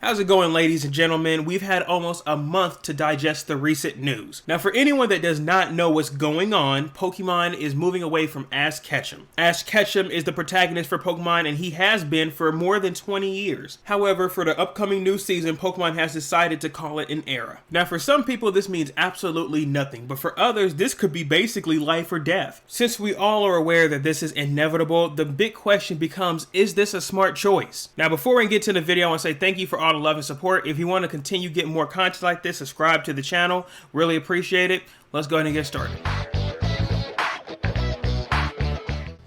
How's it going, ladies and gentlemen? We've had almost a month to digest the recent news. Now, for anyone that does not know what's going on, Pokemon is moving away from Ash Ketchum. Ash Ketchum is the protagonist for Pokemon, and he has been for more than 20 years. However, for the upcoming new season, Pokemon has decided to call it an era. Now, for some people, this means absolutely nothing, but for others, this could be basically life or death. Since we all are aware that this is inevitable, the big question becomes, is this a smart choice? Now, before we get to the video, I want to say thank you for all the love and support. If you want to continue getting more content like this, subscribe to the channel. Really appreciate it. Let's go ahead and get started.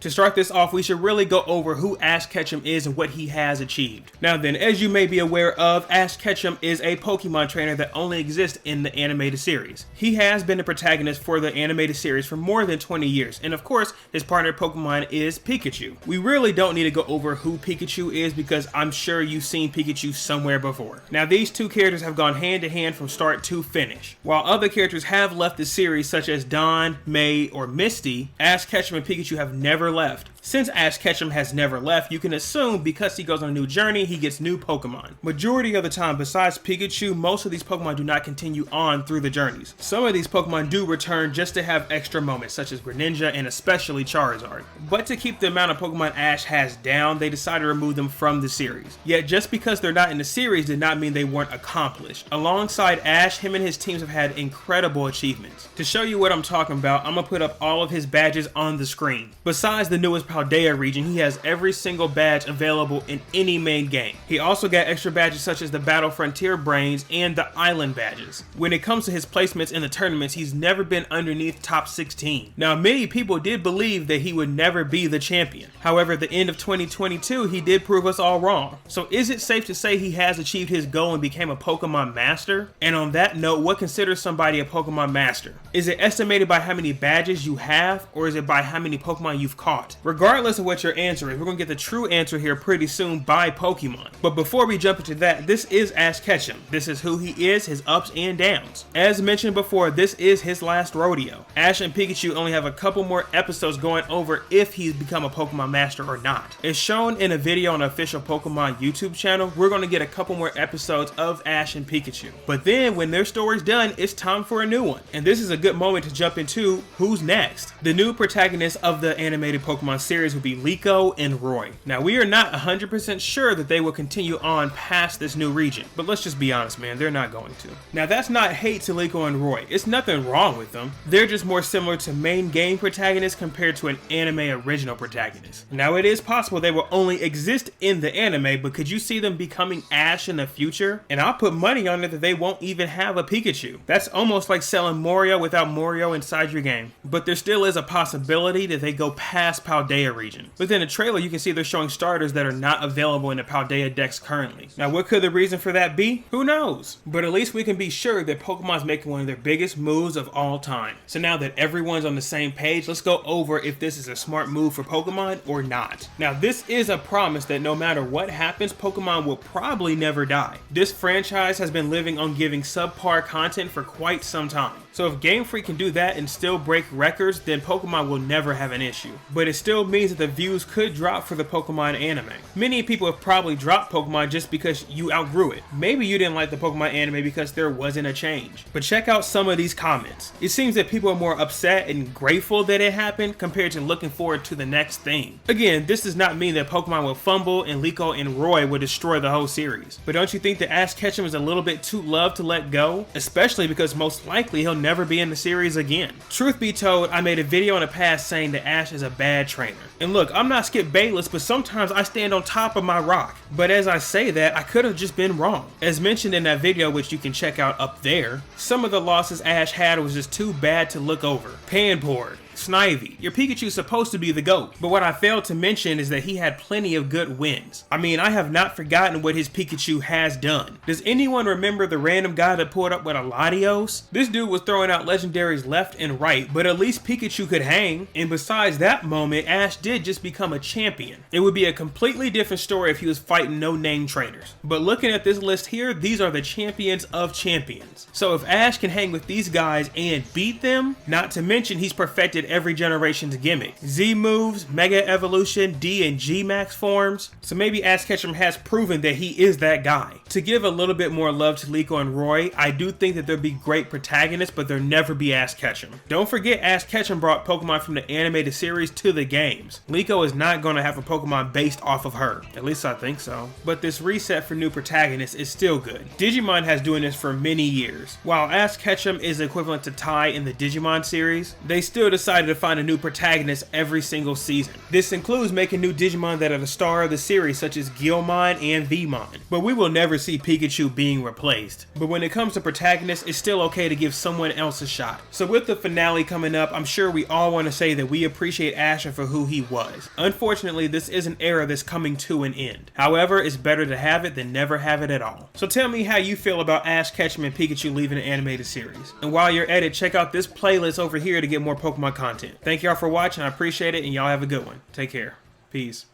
To start this off, we should really go over who Ash Ketchum is and what he has achieved. Now then, as you may be aware of, Ash Ketchum is a Pokemon trainer that only exists in the animated series. He has been the protagonist for the animated series for more than 20 years, and of course, his partner Pokemon is Pikachu. We really don't need to go over who Pikachu is because I'm sure you've seen Pikachu somewhere before. Now, these two characters have gone hand to hand from start to finish. While other characters have left the series, such as Dawn, May, or Misty, Ash Ketchum and Pikachu have never left. Since Ash Ketchum has never left, you can assume because he goes on a new journey, he gets new Pokemon. Majority of the time, besides Pikachu, most of these Pokemon do not continue on through the journeys. Some of these Pokemon do return just to have extra moments, such as Greninja and especially Charizard. But to keep the amount of Pokemon Ash has down, they decided to remove them from the series. Yet just because they're not in the series did not mean they weren't accomplished. Alongside Ash, him and his teams have had incredible achievements. To show you what I'm talking about, I'm gonna put up all of his badges on the screen. Besides the newest Paldea region, he has every single badge available in any main game. He also got extra badges such as the Battle Frontier Brains and the Island badges. When it comes to his placements in the tournaments, he's never been underneath top 16. Now, many people did believe that he would never be the champion. However, at the end of 2022, he did prove us all wrong. So is it safe to say he has achieved his goal and became a Pokemon Master? And on that note, what considers somebody a Pokemon Master? Is it estimated by how many badges you have, or is it by how many Pokemon you've caught? Regardless of what your answer is, we're going to get the true answer here pretty soon by Pokemon. But before we jump into that, this is Ash Ketchum. This is who he is, his ups and downs. As mentioned before, this is his last rodeo. Ash and Pikachu only have a couple more episodes going over if he's become a Pokemon Master or not. As shown in a video on the official Pokemon YouTube channel, we're going to get a couple more episodes of Ash and Pikachu. But then when their story's done, it's time for a new one. And this is a good moment to jump into who's next. The new protagonist of the animated Pokemon series will be Liko and Roy. Now, we are not 100% sure that they will continue on past this new region, but let's just be honest, man, they're not going to. Now, that's not hate to Liko and Roy. It's nothing wrong with them. They're just more similar to main game protagonists compared to an anime original protagonist. Now, it is possible they will only exist in the anime, but could you see them becoming Ash in the future? And I'll put money on it that they won't even have a Pikachu. That's almost like selling Mario without Mario inside your game. But there still is a possibility that they go past Paldea region. Within the trailer, you can see they're showing starters that are not available in the Paldea decks currently. Now, what could the reason for that be? Who knows? But at least we can be sure that Pokemon's making one of their biggest moves of all time. So now that everyone's on the same page, let's go over if this is a smart move for Pokemon or not. Now, this is a promise that no matter what happens, Pokemon will probably never die. This franchise has been living on giving subpar content for quite some time. So if Game Freak can do that and still break records, then Pokemon will never have an issue. But it still means that the views could drop for the Pokemon anime. Many people have probably dropped Pokemon just because you outgrew it. Maybe you didn't like the Pokemon anime because there wasn't a change. But check out some of these comments. It seems that people are more upset and grateful that it happened compared to looking forward to the next thing. Again, this does not mean that Pokemon will fumble and Liko and Roy will destroy the whole series. But don't you think that Ash Ketchum is a little bit too loved to let go? Especially because most likely he'll never be in the series again. Truth be told, I made a video in the past saying that Ash is a bad trainer. And look, I'm not Skip Bayless, but sometimes I stand on top of my rock. But as I say that, I could have just been wrong. As mentioned in that video, which you can check out up there, some of the losses Ash had was just too bad to look over. Panpour, Snivy, your Pikachu's supposed to be the GOAT, but what I failed to mention is that he had plenty of good wins. I mean, I have not forgotten what his Pikachu has done. Does anyone remember the random guy that pulled up with a Latios? This dude was throwing out legendaries left and right, but at least Pikachu could hang, and besides that moment, Ash did just become a champion. It would be a completely different story if he was fighting no-name trainers. But looking at this list here, these are the champions of champions. So if Ash can hang with these guys and beat them, not to mention he's perfected every generation's gimmick. Z moves, Mega Evolution, D and G Max forms. So maybe Ash Ketchum has proven that he is that guy. To give a little bit more love to Liko and Roy, I do think that there'll be great protagonists, but there'll never be Ash Ketchum. Don't forget, Ash Ketchum brought Pokemon from the animated series to the games. Liko is not going to have a Pokemon based off of her. At least I think so. But this reset for new protagonists is still good. Digimon has doing this for many years. While Ash Ketchum is equivalent to Tai in the Digimon series, they still decided to find a new protagonist every single season. This includes making new Digimon that are the star of the series, such as Guilmon and Vmon. But we will never see Pikachu being replaced. But when it comes to protagonists, it's still okay to give someone else a shot. So with the finale coming up, I'm sure we all want to say that we appreciate Ash for who he was. Unfortunately, this is an era that's coming to an end. However, it's better to have it than never have it at all. So tell me how you feel about Ash Ketchum and Pikachu leaving the animated series. And while you're at it, check out this playlist over here to get more Pokemon content. Thank y'all for watching, I appreciate it, and y'all have a good one. Take care. Peace.